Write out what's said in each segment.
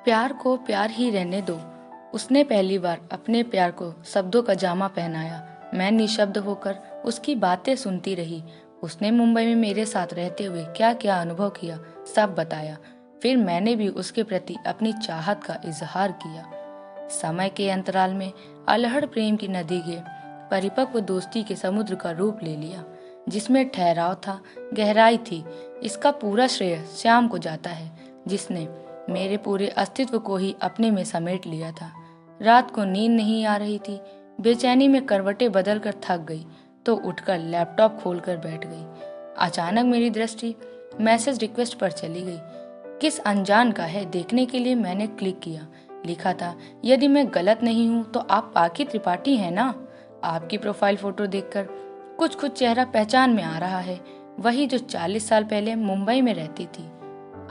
प्यार को प्यार ही रहने दो। उसने पहली बार अपने प्यार को शब्दों का जामा पहनाया। मैं निशब्द होकर उसकी बातें सुनती रही। उसने मुंबई में मेरे साथ रहते हुए क्या क्या अनुभव किया सब बताया। फिर मैंने भी उसके प्रति अपनी चाहत का इजहार किया। समय के अंतराल में अलहड़ प्रेम की नदी के परिपक्व दोस्ती के समुद्र का रूप ले लिया, जिसमें ठहराव था, गहराई थी। इसका पूरा श्रेय श्याम को जाता है, जिसने मेरे पूरे अस्तित्व को ही अपने में समेट लिया था। रात को नींद नहीं आ रही थी। बेचैनी में करवटें बदल कर थक गई तो उठकर लैपटॉप खोलकर बैठ गई। अचानक मेरी दृष्टि मैसेज रिक्वेस्ट पर चली गई। किस अनजान का है देखने के लिए मैंने क्लिक किया। लिखा था, यदि मैं गलत नहीं हूँ तो आप पाकी त्रिपाठी हैं ना। आपकी प्रोफाइल फोटो देखकर कुछ कुछ चेहरा पहचान में आ रहा है, वही जो 40 साल पहले मुंबई में रहती थी।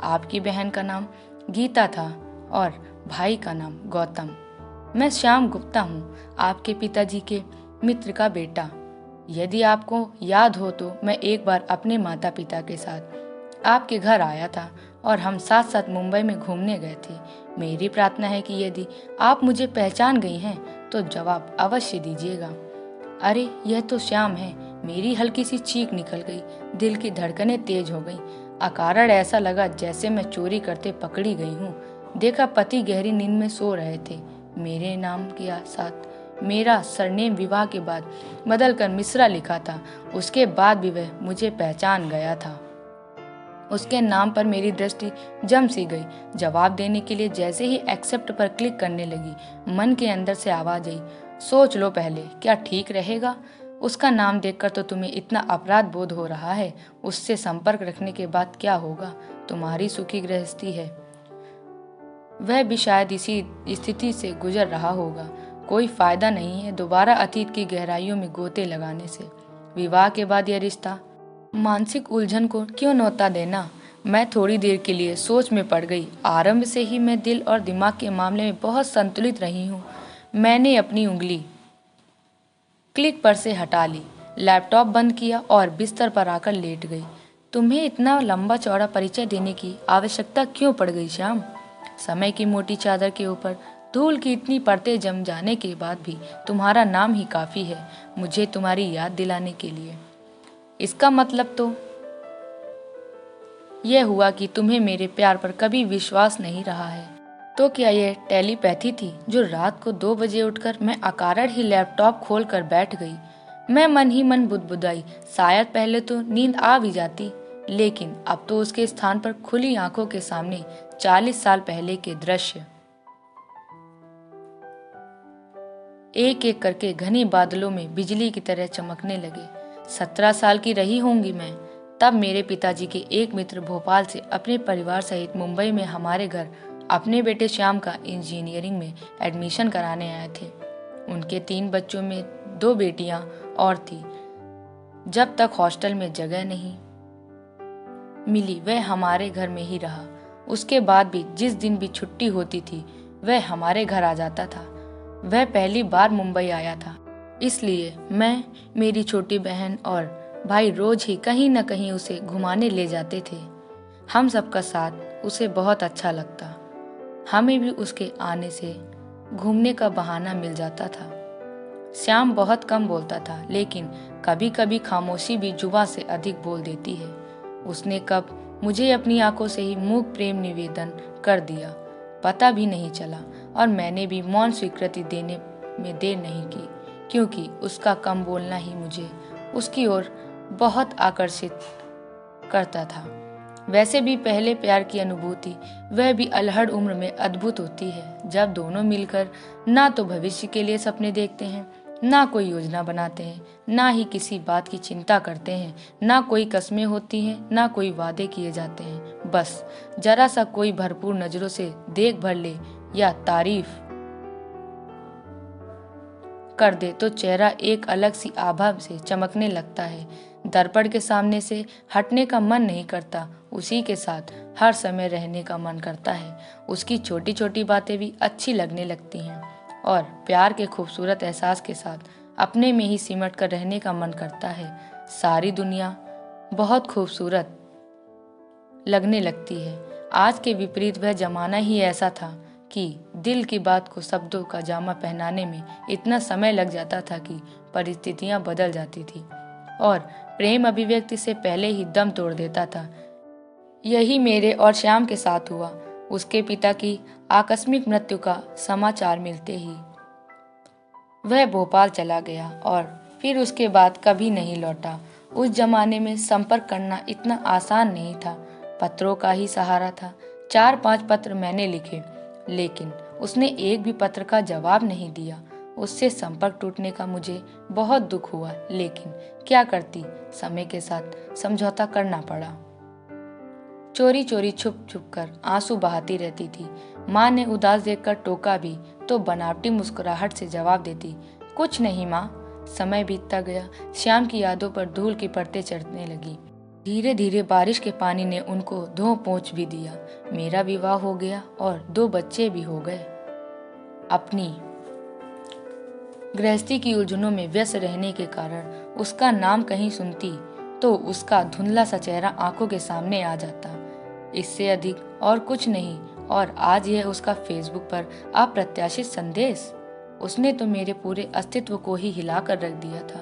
आपकी बहन का नाम गीता था और भाई का नाम गौतम। मैं श्याम गुप्ता हूँ, आपके पिताजी के मित्र का बेटा। यदि आपको याद हो तो मैं एक बार अपने माता पिता के साथ आपके घर आया था और हम साथ साथ मुंबई में घूमने गए थे। मेरी प्रार्थना है कि यदि आप मुझे पहचान गई हैं तो जवाब अवश्य दीजिएगा। अरे यह तो श्याम है। मेरी हल्की सी चीख निकल गई। दिल की धड़कनें तेज हो गईं। अकारण ऐसा लगा जैसे मैं चोरी करते पकड़ी गई हूँ। देखा पति गहरी नींद में सो रहे थे। मेरे नाम के साथ मेरा सरनेम विवाह के बाद बदलकर मिश्रा लिखा था। उसके बाद भी वह मुझे पहचान गया था। उसके नाम पर मेरी दृष्टि जम सी गई। जवाब देने के लिए जैसे ही एक्सेप्ट पर क्लिक करने लगी, मन के अंदर से आवाज आई, सोच लो पहले, क्या ठीक रहेगा? उसका नाम देखकर तो तुम्हें इतना अपराध बोध हो रहा है, उससे संपर्क रखने के बाद क्या होगा? तुम्हारी सुखी गृहस्थी है, वह भी शायद इसी स्थिति से गुजर रहा होगा। कोई फायदा नहीं है दोबारा अतीत की गहराइयों में गोते लगाने से। विवाह के बाद यह रिश्ता मानसिक उलझन को क्यों न्योता देना? मैं थोड़ी देर के लिए सोच में पड़ गई। आरंभ से ही मैं दिल और दिमाग के मामले में बहुत संतुलित रही हूँ। मैंने अपनी उंगली क्लिक पर से हटा ली, लैपटॉप बंद किया और बिस्तर पर आकर लेट गई। तुम्हें इतना लंबा चौड़ा परिचय देने की आवश्यकता क्यों पड़ गई श्याम? समय की मोटी चादर के ऊपर धूल की इतनी परतें जम जाने के बाद भी तुम्हारा नाम ही काफी है मुझे तुम्हारी याद दिलाने के लिए। इसका मतलब तो यह हुआ कि तुम्हें मेरे प्यार पर कभी विश्वास नहीं रहा है। तो क्या यह टेलीपैथी थी जो रात को 2 बजे उठकर मैं अकारण ही लैपटॉप खोल कर बैठ गई? मैं मन ही मन बुदबुदाई, शायद पहले तो नींद आ भी जाती, लेकिन अब तो उसके स्थान पर खुली आंखों के सामने 40 साल पहले के दृश्य एक एक करके घने बादलों में बिजली की तरह चमकने लगे। 17 साल की रही होंगी मैं तब मेरे पिताजी के एक मित्र भोपाल से अपने परिवार सहित मुंबई में हमारे घर अपने बेटे श्याम का इंजीनियरिंग में एडमिशन कराने आए थे। उनके 3 बच्चों में 2 बेटियां और थी। जब तक हॉस्टल में जगह नहीं मिली वह हमारे घर में ही रहा। उसके बाद भी जिस दिन भी छुट्टी होती थी वह हमारे घर आ जाता था। वह पहली बार मुंबई आया था, इसलिए मैं, मेरी छोटी बहन और भाई रोज ही कहीं न कहीं उसे घुमाने ले जाते थे। हम सबका साथ उसे बहुत अच्छा लगता। हमें भी उसके आने से घूमने का बहाना मिल जाता था। श्याम बहुत कम बोलता था, लेकिन कभी कभी खामोशी भी जुबान से अधिक बोल देती है। उसने कब मुझे अपनी आंखों से ही मूक प्रेम निवेदन कर दिया पता भी नहीं चला, और मैंने भी मौन स्वीकृति देने में देर नहीं की, क्योंकि उसका कम बोलना ही मुझे उसकी ओर बहुत आकर्षित करता था। वैसे भी पहले प्यार की अनुभूति वह भी अलहड़ उम्र में अद्भुत होती है, जब दोनों मिलकर ना तो भविष्य के लिए सपने देखते हैं, ना कोई योजना बनाते हैं, ना ही किसी बात की चिंता करते हैं, ना कोई कस्में होती हैं, ना कोई वादे किए जाते हैं। बस जरा सा कोई भरपूर नजरों से देख भर ले या तारीफ कर दे तो चेहरा एक अलग सी आभा से चमकने लगता है। दर्पण के सामने से हटने का मन नहीं करता, उसी के साथ हर समय रहने का मन करता है। उसकी छोटी छोटी बातें भी अच्छी लगने लगती हैं और प्यार के खूबसूरत एहसास के साथ अपने में ही सिमट कर रहने का मन करता है। सारी दुनिया बहुत खूबसूरत लगने लगती है। आज के विपरीत वह जमाना ही ऐसा था कि दिल की बात को शब्दों का जामा पहनाने में इतना समय लग जाता था कि परिस्थितियां बदल जाती थी और प्रेम अभिव्यक्ति से पहले ही दम तोड़ देता था। यही मेरे और श्याम के साथ हुआ। उसके पिता की आकस्मिक मृत्यु का समाचार मिलते ही वह भोपाल चला गया और फिर उसके बाद कभी नहीं लौटा। उस जमाने में संपर्क करना इतना आसान नहीं था, पत्रों का ही सहारा था। 4-5 पत्र मैंने लिखे, लेकिन उसने एक भी पत्र का जवाब नहीं दिया। उससे संपर्क टूटने का मुझे बहुत दुख हुआ, लेकिन क्या करती, समय के साथ समझौता करना पड़ा। चोरी चोरी छुप छुप कर आंसू बहाती रहती थी। माँ ने उदास देखकर टोका भी तो बनावटी मुस्कुराहट से जवाब देती, कुछ नहीं माँ। समय बीतता गया, श्याम की यादों पर धूल की परतें चढ़ने लगी। धीरे धीरे बारिश के पानी ने उनको धो पोंछ भी दिया। मेरा विवाह हो गया और 2 बच्चे भी हो गए। अपनी गृहस्थी की उलझनों में व्यस्त रहने के कारण उसका नाम कहीं सुनती तो उसका धुंधला सा चेहरा आंखों के सामने आ जाता। इससे अधिक और कुछ नहीं। और आज यह उसका फेसबुक पर अप्रत्याशित संदेश। उसने तो मेरे पूरे अस्तित्व को ही हिलाकर रख दिया था।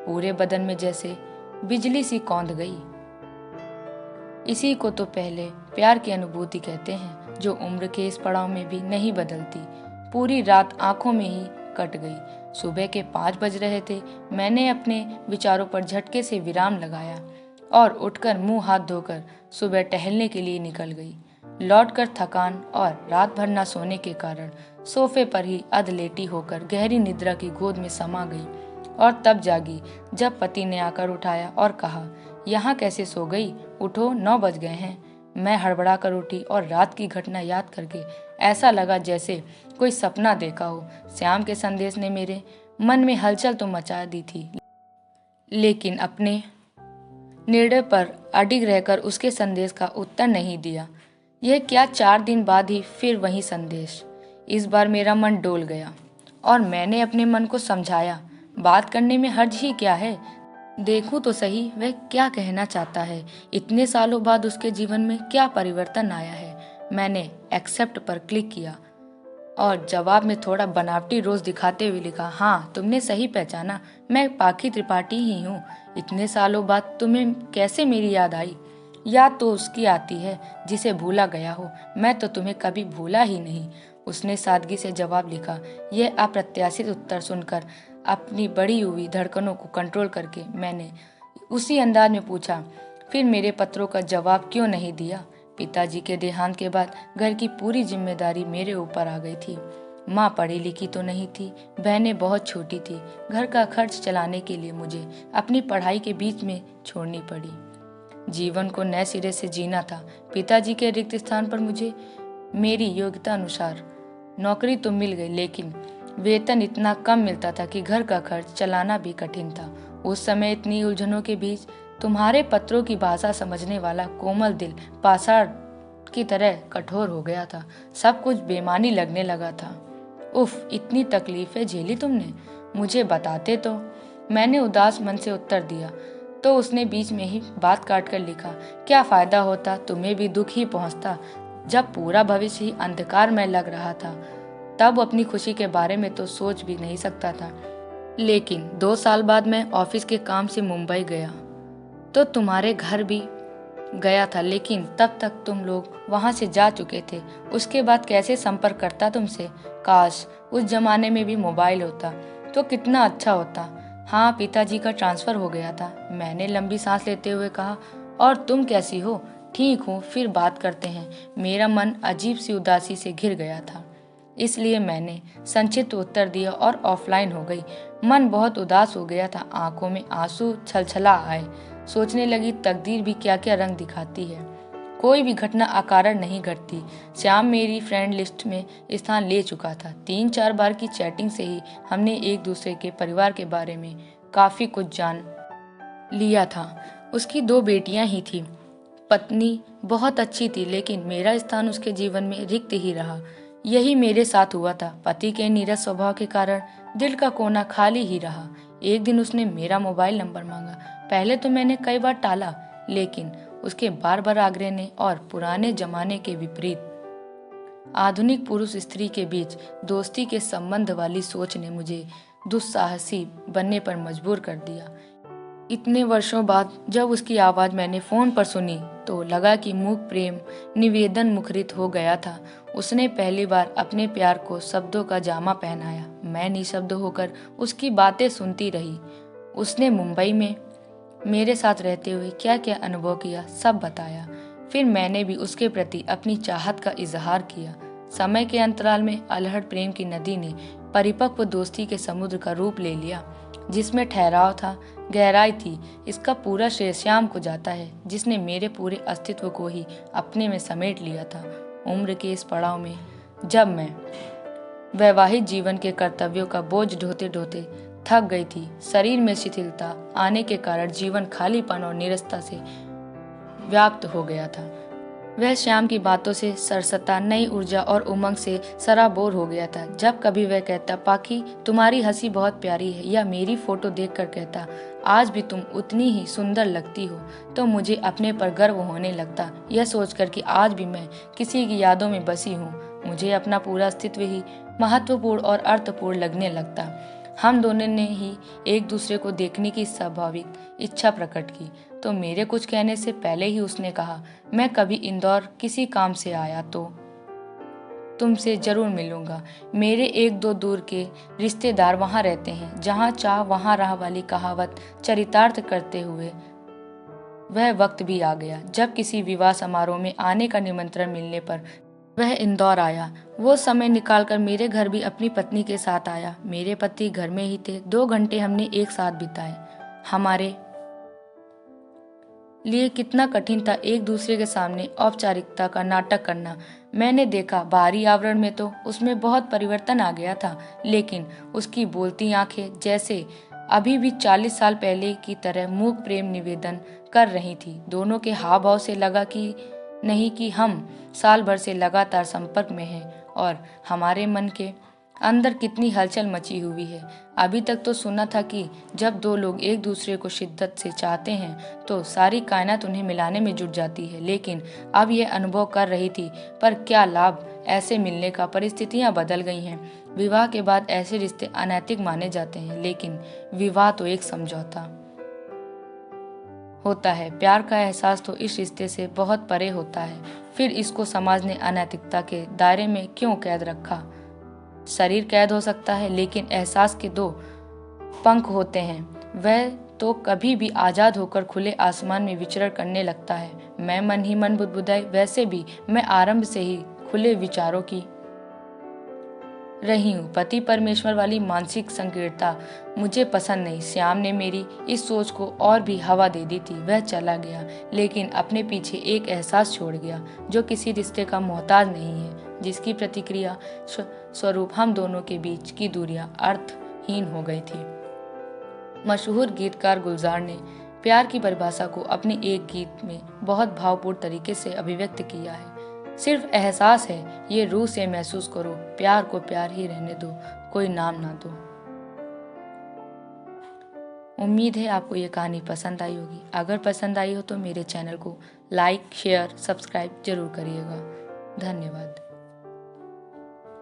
पूरे बदन में जैसे बिजली सी कौंध गई। इसी को तो पहले प्यार की अनुभूति कहते हैं, जो उम्र के इस पड़ाव में भी नहीं बदलती। पूरी रात आंखों में ही कट गई। सुबह के 5 बज रहे थे। मैंने अपने विचारों पर झटके से विराम लगाया और उठकर मुंह हाथ धोकर सुबह टहलने के लिए निकल गई। लौटकर थकान और रात भर न सोने के कारण सोफे पर ही अधलेटी होकर गहरी निद्रा की गोद में समा गई और तब जागी जब पति ने आकर उठाया और कहा, यहाँ कैसे सो गई, उठो, 9 बज गए हैं। मैं हड़बड़ा कर उठी और रात की घटना याद करके ऐसा लगा जैसे कोई सपना देखा हो। श्याम के संदेश ने मेरे मन में हलचल तो मचा दी थी, लेकिन अपने निर्णय पर अडिग रहकर उसके संदेश का उत्तर नहीं दिया। यह क्या 4 दिन बाद ही फिर वही संदेश। इस बार मेरा मन डोल गया और मैंने अपने मन को समझाया, बात करने में हर्ज ही क्या है, देखूं तो सही वह क्या कहना चाहता है। इतने सालों बाद उसके जीवन में क्या परिवर्तन आया है। मैंने एक्सेप्ट पर क्लिक किया और जवाब में थोड़ा बनावटी रोज दिखाते हुए लिखा, हाँ तुमने सही पहचाना, मैं पाखी त्रिपाठी ही हूँ। इतने सालों बाद तुम्हें कैसे मेरी याद आई। याद तो उसकी आती है जिसे भूला गया हो, मैं तो तुम्हें कभी भूला ही नहीं। उसने सादगी से जवाब लिखा। यह अप्रत्याशित उत्तर सुनकर अपनी बढ़ी हुई धड़कनों को कंट्रोल करके मैंने उसी अंदाज में पूछा, फिर मेरे पत्रों का जवाब क्यों नहीं दिया। पिताजी के देहांत के बाद घर की पूरी जिम्मेदारी मेरे ऊपर आ गई थी। माँ पढ़ी लिखी तो नहीं थी, बहनें बहुत छोटी थी। घर का खर्च चलाने के लिए मुझे अपनी पढ़ाई के बीच में छोड़नी पड़ी। जीवन को नए सिरे से जीना था। पिताजी के रिक्त स्थान पर मुझे मेरी योग्यता अनुसार नौकरी तो मिल गई, लेकिन वेतन इतना कम मिलता था कि घर का खर्च चलाना भी कठिन था। उस समय इतनी उलझनों के बीच तुम्हारे पत्रों की भाषा समझने वाला कोमल दिल पाषाण की तरह कठोर हो गया था। सब कुछ बेमानी लगने लगा था। उफ, इतनी तकलीफें झेली तुमने, मुझे बताते तो। मैंने उदास मन से उत्तर दिया तो उसने बीच में ही बात काट कर लिखा, क्या फायदा होता, तुम्हें भी दुख ही पहुंचता। जब पूरा भविष्य ही अंधकार में लग रहा था तब अपनी खुशी के बारे में तो सोच भी नहीं सकता था। लेकिन 2 साल बाद मैं ऑफिस के काम से मुंबई गया तो तुम्हारे घर भी गया था, लेकिन तब तक तुम लोग वहां से जा चुके थे। उसके बाद कैसे संपर्क करता तुमसे। काश उस जमाने में भी मोबाइल होता तो कितना अच्छा होता। हाँ, पिताजी का ट्रांसफर हो गया था। मैंने लंबी सांस लेते हुए कहा, और तुम कैसी हो। ठीक हूँ, फिर बात करते हैं। मेरा मन अजीब सी उदासी से घिर गया था, इसलिए मैंने संक्षिप्त उत्तर दिया और ऑफलाइन हो गई। मन बहुत उदास हो गया था, आंखों में आंसू छलछला आए। सोचने लगी तकदीर भी क्या क्या रंग दिखाती है। कोई भी घटना अकारण नहीं घटती। श्याम मेरी फ्रेंड लिस्ट में स्थान ले चुका था। 3-4 बार की चैटिंग से ही हमने एक दूसरे के परिवार के बारे में काफी कुछ जान लिया था। उसकी 2 बेटियां ही थी। पत्नी बहुत अच्छी थी, लेकिन मेरा स्थान उसके जीवन में रिक्त ही रहा। यही मेरे साथ हुआ था। पति के नीरस स्वभाव के कारण दिल का कोना खाली ही रहा। एक दिन उसने मेरा मोबाइल नंबर मांगा। पहले तो मैंने कई बार टाला, लेकिन उसके बार बार आग्रह ने और पुराने जमाने के विपरीत आधुनिक पुरुष स्त्री के बीच दोस्ती के संबंध वाली सोच ने मुझे दुस्साहसी बनने पर मजबूर कर दिया। इतने वर्षों बाद जब उसकी आवाज़ मैंने फ़ोन पर सुनी तो लगा कि मूक प्रेम निवेदन मुखरित हो गया था। उसने पहली बार अपने प्यार को शब्दों का जामा पहनाया। मैं निशब्द होकर उसकी बातें सुनती रही। उसने मुंबई में मेरे साथ रहते हुए क्या क्या अनुभव किया सब बताया। फिर मैंने भी उसके प्रति अपनी चाहत का इजहार किया। समय के अंतराल में अलहड़ प्रेम की नदी ने परिपक्व दोस्ती के समुद्र का रूप ले लिया, जिसमें ठहराव था, गहराई थी। इसका पूरा श्रेय श्याम को जाता है, जिसने मेरे पूरे अस्तित्व को ही अपने में समेट लिया था। उम्र के इस पड़ाव में जब मैं वैवाहिक जीवन के कर्तव्यों का बोझ ढोते ढोते थक गई थी, शरीर में शिथिलता आने के कारण जीवन खालीपन और नीरसता से व्याप्त हो गया था। वह श्याम की बातों से सरसता, नई ऊर्जा और उमंग से सराबोर हो गया था। जब कभी वह कहता, पाखी तुम्हारी हंसी बहुत प्यारी है, या मेरी फोटो देखकर कहता, आज भी तुम उतनी ही सुंदर लगती हो, तो मुझे अपने पर गर्व होने लगता, यह सोचकर कि आज भी मैं किसी की यादों में बसी हूँ। मुझे अपना पूरा अस्तित्व ही महत्वपूर्ण और अर्थपूर्ण लगने लगता। हम दोनों ने ही एक दूसरे को देखने की स्वाभाविक इच्छा प्रकट की, तो मेरे कुछ कहने से पहले ही उसने कहा, मैं कभी इंदौर किसी काम से आया तो तुमसे जरूर मिलूंगा। मेरे एक दो दूर के रिश्तेदार वहां रहते हैं। जहां चाह वहां राह वाली कहावत चरितार्थ करते हुए वह वक्त भी आ गया जब किसी विवाह समारोह में आने का निमंत्रण मिलने पर वह इंदौर आया। वो समय निकालकर मेरे घर भी अपनी पत्नी के साथ आया। मेरे पति घर में ही थे। 2 घंटे हमने एक साथ बिताए। हमारे लिए कितना कठिन था एक दूसरे के सामने औपचारिकता का नाटक करना। मैंने देखा बाहरी आवरण में तो उसमें बहुत परिवर्तन आ गया था, लेकिन उसकी बोलती आंखें जैसे अभी भी 40 साल पहले की तरह मूक प्रेम निवेदन कर रही थी। दोनों के हाव भाव से लगा कि नहीं कि हम साल भर से लगातार संपर्क में हैं और हमारे मन के अंदर कितनी हलचल मची हुई है। अभी तक तो सुना था कि जब 2 लोग एक दूसरे को शिद्दत से चाहते हैं तो सारी कायनात उन्हें मिलाने में जुट जाती है, लेकिन अब यह अनुभव कर रही थी। पर क्या लाभ ऐसे मिलने का, परिस्थितियां बदल गई हैं। विवाह के बाद ऐसे रिश्ते अनैतिक माने जाते हैं, लेकिन विवाह तो एक समझौता होता है। प्यार का एहसास तो इस रिश्ते से बहुत परे होता है। फिर इसको समाज ने अनैतिकता के दायरे में क्यों कैद रखा? शरीर कैद हो सकता है, लेकिन एहसास के 2 पंख होते हैं। वह तो कभी भी आजाद होकर खुले आसमान में विचरण करने लगता है। मैं मन ही मन बुदबुदाई। वैसे भी मैं आरंभ से ही खुले विचारों की रही हूँ। पति परमेश्वर वाली मानसिक संकीर्णता मुझे पसंद नहीं। श्याम ने मेरी इस सोच को और भी हवा दे दी थी। वह चला गया, लेकिन अपने पीछे एक एहसास छोड़ गया जो किसी रिश्ते का मोहताज नहीं है, जिसकी प्रतिक्रिया स्वरूप हम दोनों के बीच की दूरियां अर्थहीन हो गई थी। मशहूर गीतकार गुलजार ने प्यार की परिभाषा को अपने एक गीत में बहुत भावपूर्ण तरीके से अभिव्यक्त किया है। सिर्फ एहसास है, ये रूह से महसूस करो, प्यार को प्यार ही रहने दो, कोई नाम ना दो। उम्मीद है आपको ये कहानी पसंद आई होगी। अगर पसंद आई हो तो मेरे चैनल को लाइक, शेयर, सब्सक्राइब जरूर करिएगा। धन्यवाद।